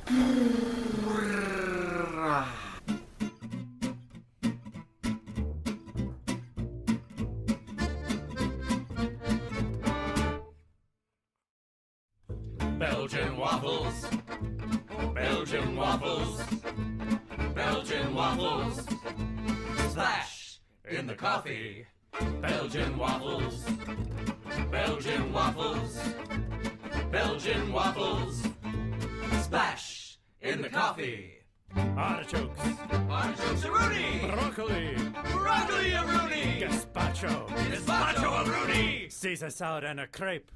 Belgian waffles, Belgian waffles, Belgian waffles. Splash in the coffee. Belgian waffles, Belgian waffles, Belgian waffles. Splash in the coffee. Artichokes, Artichokes-a-rooney, broccoli, broccoli-a-rooney, gazpacho, gazpacho-a-rooney. Caesar salad and a crepe.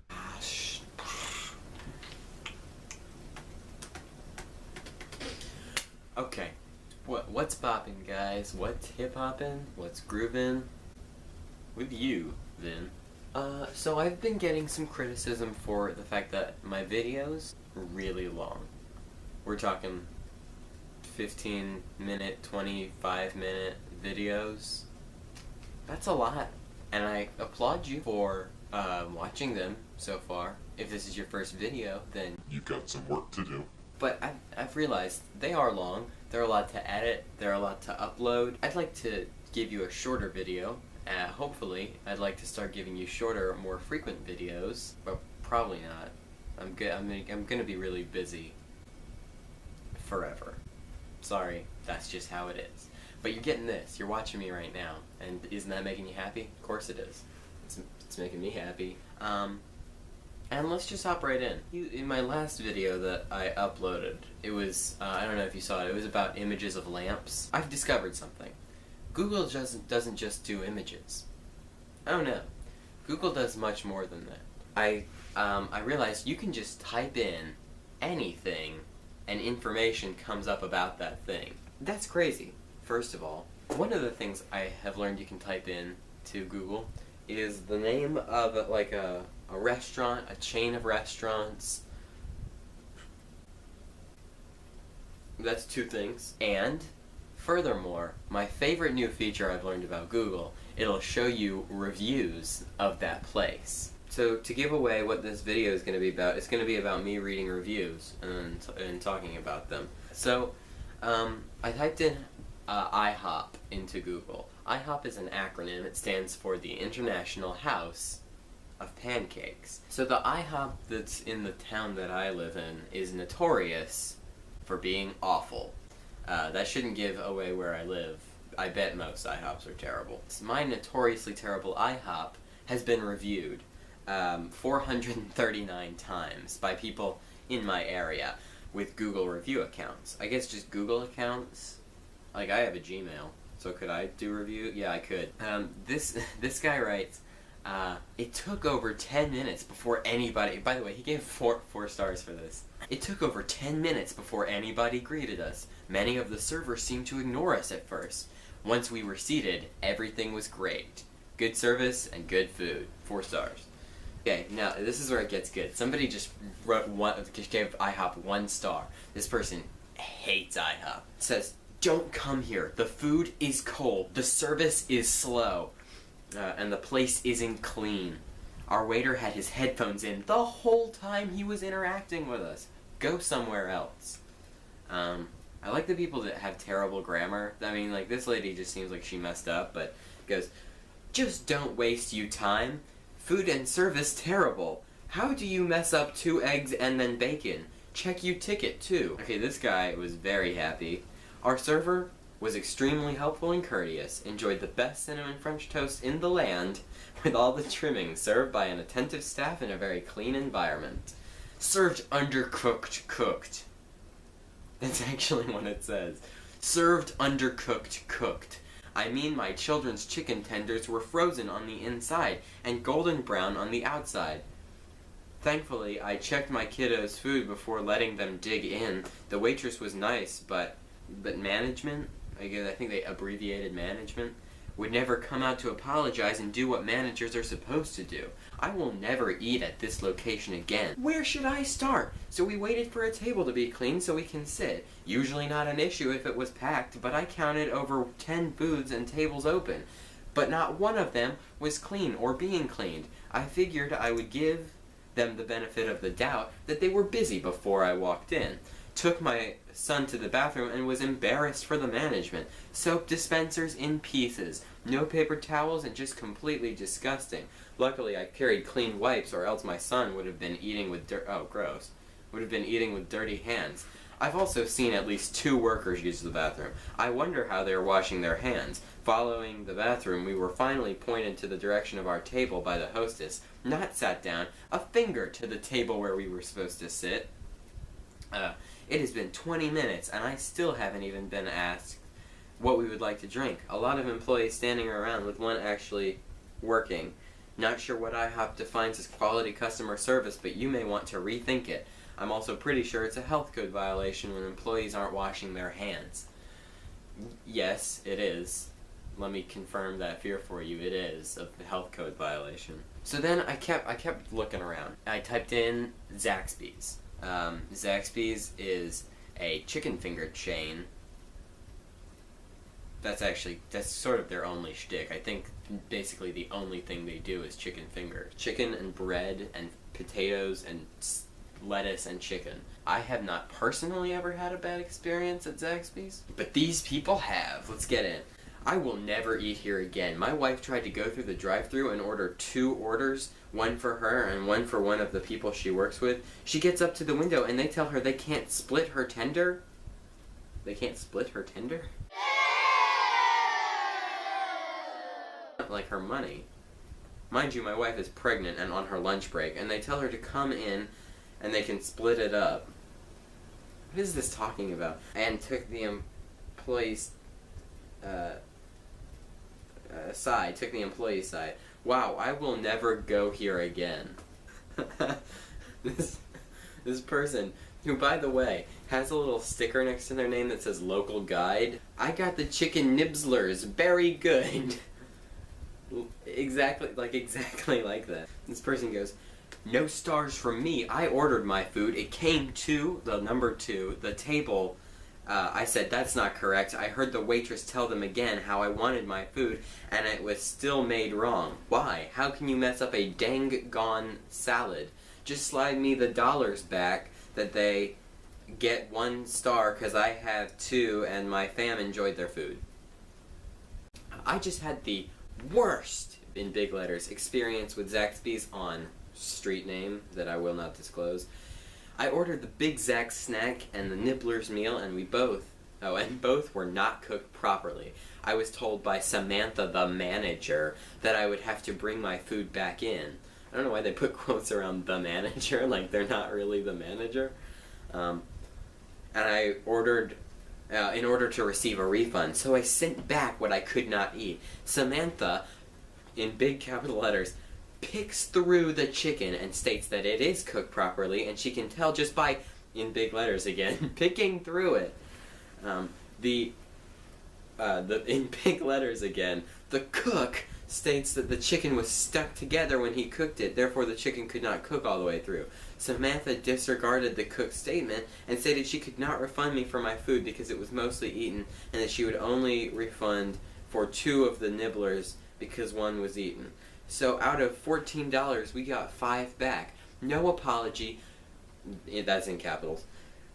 Okay, what's poppin', guys? What's hip-hoppin'? What's groovin'? With you, Vin. So I've been getting some criticism for the fact that my videos are really long. We're talking 15-minute, 25-minute videos. That's a lot, and I applaud you for watching them so far. If this is your first video, then you've got some work to do. But I've realized they are long, they're a lot to edit, they're a lot to upload. I'd like to give you a shorter video. Hopefully, I'd like to start giving you shorter, more frequent videos, but probably not. I'm gonna be really busy forever. Sorry, that's just how it is. But you're getting this, you're watching me right now, and isn't that making you happy? Of course it is. It's making me happy. And let's just hop right in. In my last video that I uploaded, it was, I don't know if you saw it, it was about images of lamps. I've discovered something. Google doesn't just do images. Oh no. Google does much more than that. I realized you can just type in anything and information comes up about that thing. That's crazy, first of all. One of the things I have learned you can type in to Google is the name of like a restaurant, a chain of restaurants. That's two things. And furthermore, my favorite new feature I've learned about Google, it'll show you reviews of that place. So to give away what this video is going to be about, it's going to be about me reading reviews and talking about them. So I typed in IHOP into Google. IHOP is an acronym. It stands for the International House of Pancakes. So the IHOP that's in the town that I live in is notorious for being awful. That shouldn't give away where I live. I bet most IHOPs are terrible. My notoriously terrible IHOP has been reviewed 439 times by people in my area with Google review accounts. I guess just Google accounts. Like, I have a Gmail, so could I do review? Yeah, I could. This guy writes, it took over 10 minutes before anybody, by the way, he gave four stars for this. It took over 10 minutes before anybody greeted us. Many of the servers seemed to ignore us at first. Once we were seated, everything was great. Good service and good food. 4 stars. Okay, now this is where it gets good. Somebody just gave IHOP 1 star. This person hates IHOP. It says, "Don't come here. The food is cold. The service is slow. And the place isn't clean. Our waiter had his headphones in the whole time he was interacting with us. Go somewhere else." I like the people that have terrible grammar. I mean, like, this lady just seems like she messed up, but goes, "Just don't waste you time. Food and service terrible. How do you mess up 2 eggs and then bacon? Check you ticket, too." Okay, this guy was very happy. "Our server was extremely helpful and courteous. Enjoyed the best cinnamon French toast in the land, with all the trimmings, served by an attentive staff in a very clean environment. Served undercooked cooked." That's actually what it says. Served undercooked cooked. I mean, my children's chicken tenders were frozen on the inside and golden brown on the outside. Thankfully, I checked my kiddos' food before letting them dig in. The waitress was nice, but management, I think they abbreviated management, would never come out to apologize and do what managers are supposed to do. I will never eat at this location again. Where should I start? So we waited for a table to be clean so we can sit. Usually not an issue if it was packed, but I counted over 10 booths and tables open. But not one of them was clean or being cleaned. I figured I would give them the benefit of the doubt that they were busy before I walked in. took my son to the bathroom and was embarrassed for the management. Soap dispensers in pieces, no paper towels, and just completely disgusting. Luckily, I carried clean wipes, or else my son would have been eating with would have been eating with dirty hands. I've also seen at least 2 workers use the bathroom. I wonder how they are washing their hands. Following the bathroom, we were finally pointed to the direction of our table by the hostess. Not sat down, a finger to the table where we were supposed to sit. It has been 20 minutes, and I still haven't even been asked what we would like to drink. A lot of employees standing around with one actually working. Not sure what IHOP defines as quality customer service, but you may want to rethink it. I'm also pretty sure it's a health code violation when employees aren't washing their hands. Yes, it is. Let me confirm that fear for you. It is a health code violation. So then I kept looking around. I typed in Zaxby's. Zaxby's is a chicken finger chain. That's sort of their only shtick. I think basically the only thing they do is chicken finger. Chicken and bread and potatoes and lettuce and chicken. I have not personally ever had a bad experience at Zaxby's, but these people have. Let's get in. I will never eat here again. My wife tried to go through the drive-thru and order 2 orders, one for her and one for one of the people she works with. She gets up to the window and they tell her they can't split her tender. They can't split her tender? Like her money. Mind you, my wife is pregnant and on her lunch break, and they tell her to come in and they can split it up. What is this talking about? And took the employee's side. Wow, I will never go here again. This person, who by the way, has a little sticker next to their name that says local guide. I got the chicken nibblers, very good. Exactly like that. This person goes, no stars from me. I ordered my food. It came to the number 2, the table. I said, that's not correct. I heard the waitress tell them again how I wanted my food, and it was still made wrong. Why? How can you mess up a dang gone salad? Just slide me the dollars back that they get 1 star because I have 2 and my fam enjoyed their food. I just had the worst, in big letters, experience with Zaxby's on street name that I will not disclose. I ordered the Big Zax snack and the Nibbler's meal, and both were not cooked properly. I was told by Samantha, the manager, that I would have to bring my food back in. I don't know why they put quotes around the manager, like they're not really the manager. And I ordered in order to receive a refund, so I sent back what I could not eat. Samantha, in big capital letters, picks through the chicken and states that it is cooked properly, and she can tell just by, in big letters again, picking through it. In big letters again, the cook states that the chicken was stuck together when he cooked it, therefore the chicken could not cook all the way through. Samantha disregarded the cook's statement and stated she could not refund me for my food because it was mostly eaten, and that she would only refund for 2 of the nibblers because 1 was eaten. So out of $14, we got 5 back. No apology, that's in capitals.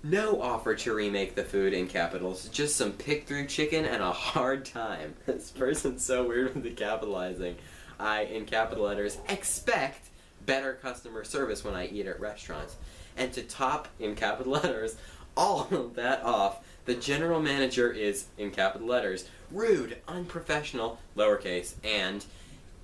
No offer to remake the food, in capitals. Just some pick-through chicken and a hard time. This person's so weird with the capitalizing. I, in capital letters, expect better customer service when I eat at restaurants. And to top, in capital letters, all of that off, the general manager is, in capital letters, rude, unprofessional, lowercase, and,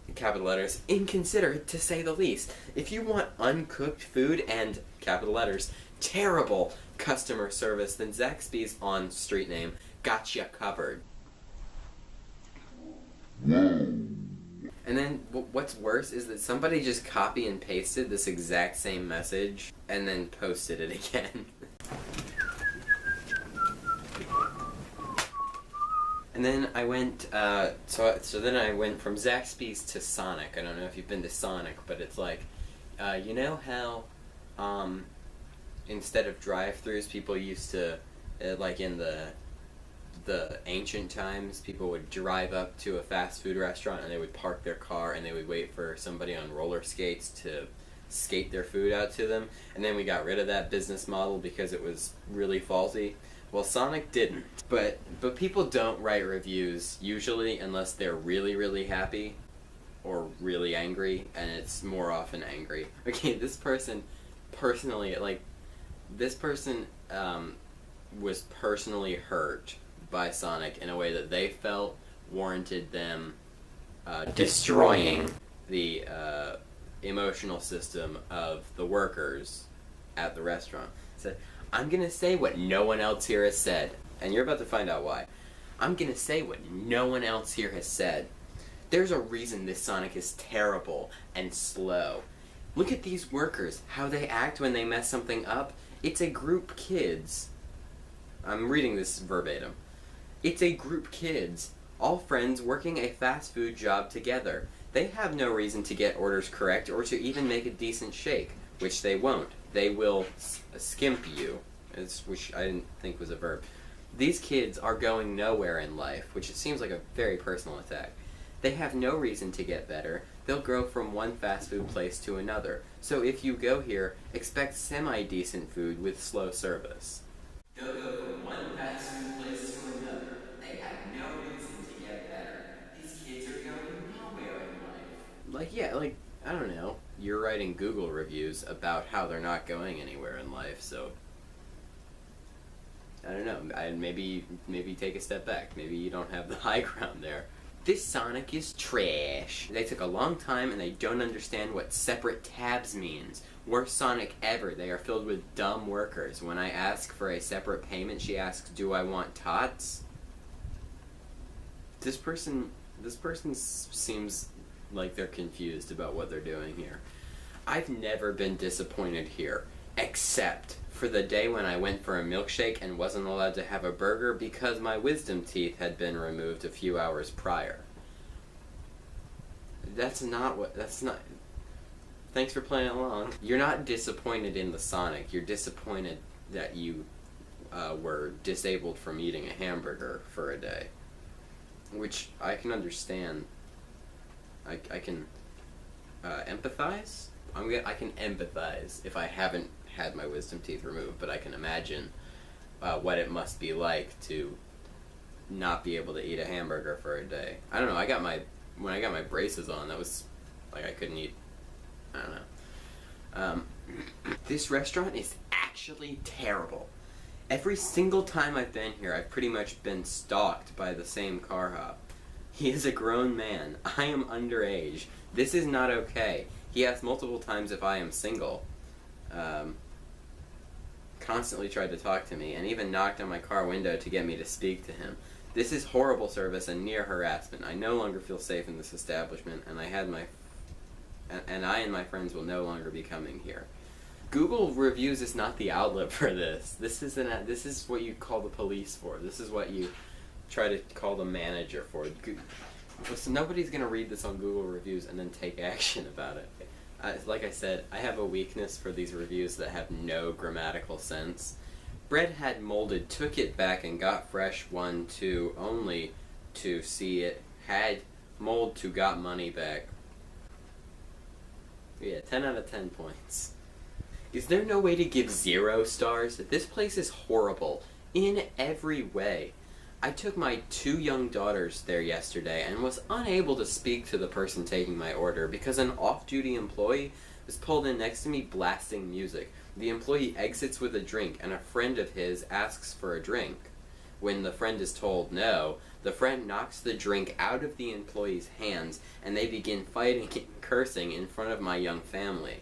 in capital letters, inconsiderate to say the least. If you want uncooked food and, capital letters, terrible customer service, then Zaxby's on street name got you covered. And then what's worse is that somebody just copy and pasted this exact same message and then posted it again. And then I went, so then I went from Zaxby's to Sonic. I don't know if you've been to Sonic, but it's like, you know how, instead of drive-thrus, people used to, like in the ancient times, people would drive up to a fast food restaurant and they would park their car and they would wait for somebody on roller skates to skate their food out to them, and then we got rid of that business model because it was really faulty. Well, Sonic didn't. But people don't write reviews usually unless they're really, really happy or really angry, and it's more often angry. Okay, this person personally, was personally hurt by Sonic in a way that they felt warranted them destroying the emotional system of the workers at the restaurant. Said, I'm gonna say what no one else here has said, and you're about to find out why. I'm gonna say what no one else here has said. There's a reason this Sonic is terrible and slow. Look at these workers, how they act when they mess something up. It's a group kids. I'm reading this verbatim. It's a group kids, all friends working a fast food job together. They have no reason to get orders correct or to even make a decent shake, which they won't. They will skimp you, which I didn't think was a verb. These kids are going nowhere in life, which it seems like a very personal attack. They have no reason to get better. They'll grow from one fast food place to another. So if you go here, expect semi-decent food with slow service. They'll go from one fast food place to another. They have no reason to get better. These kids are going nowhere in life. I don't know. You're writing Google reviews about how they're not going anywhere in life, so I don't know. Maybe take a step back. Maybe you don't have the high ground there. This Sonic is trash. They took a long time and they don't understand what separate tabs means. Worst Sonic ever. They are filled with dumb workers. When I ask for a separate payment, she asks, do I want tots? This person seems like they're confused about what they're doing here. I've never been disappointed here, except for the day when I went for a milkshake and wasn't allowed to have a burger because my wisdom teeth had been removed a few hours prior. That's not... Thanks for playing along. You're not disappointed in the Sonic, you're disappointed that you were disabled from eating a hamburger for a day. Which I can understand. I can empathize? I can empathize if I haven't had my wisdom teeth removed, but I can imagine what it must be like to not be able to eat a hamburger for a day. I don't know, when I got my braces on, that was like I couldn't eat. I don't know. This restaurant is actually terrible. Every single time I've been here, I've pretty much been stalked by the same car hop. He is a grown man. I am underage. This is not okay. He asked multiple times if I am single. Constantly tried to talk to me, and even knocked on my car window to get me to speak to him. This is horrible service and near harassment. I no longer feel safe in this establishment, and I and my friends will no longer be coming here. Google reviews is not the outlet for this. This is what you call the police for. This is what you try to call the manager for. So nobody's gonna read this on Google reviews and then take action about it. Like I said, I have a weakness for these reviews that have no grammatical sense. Bread had molded, took it back and got fresh one to only to see it had mold to got money back. Yeah, 10 out of 10 points. Is there no way to give 0 stars? This place is horrible in every way. I took my 2 young daughters there yesterday and was unable to speak to the person taking my order because an off-duty employee was pulled in next to me blasting music. The employee exits with a drink and a friend of his asks for a drink. When the friend is told no, the friend knocks the drink out of the employee's hands and they begin fighting and cursing in front of my young family.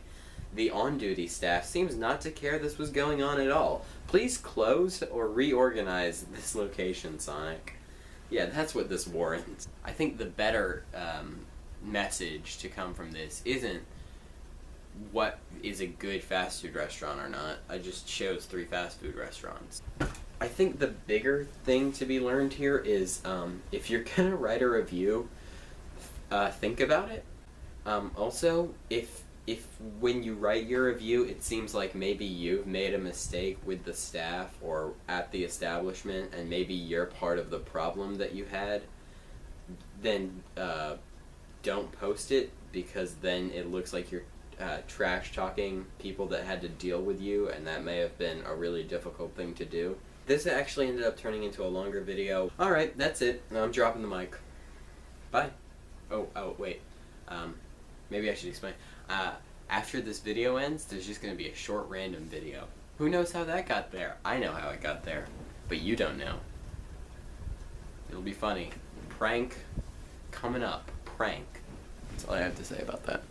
The on-duty staff seems not to care this was going on at all. Please close or reorganize this location, Sonic. Yeah, that's what this warrants. I think the better message to come from this isn't what is a good fast food restaurant or not. I just chose 3 fast food restaurants. I think the bigger thing to be learned here is if you're gonna write a review, think about it. Also, if when you write your review it seems like maybe you've made a mistake with the staff or at the establishment and maybe you're part of the problem that you had, then don't post it because then it looks like you're trash talking people that had to deal with you, and that may have been a really difficult thing to do. This actually ended up turning into a longer video. Alright, that's it. Now I'm dropping the mic. Bye. Oh, wait. Maybe I should explain. After this video ends, there's just going to be a short random video. Who knows how that got there? I know how it got there. But you don't know. It'll be funny. Prank coming up. Prank. That's all I have to say about that.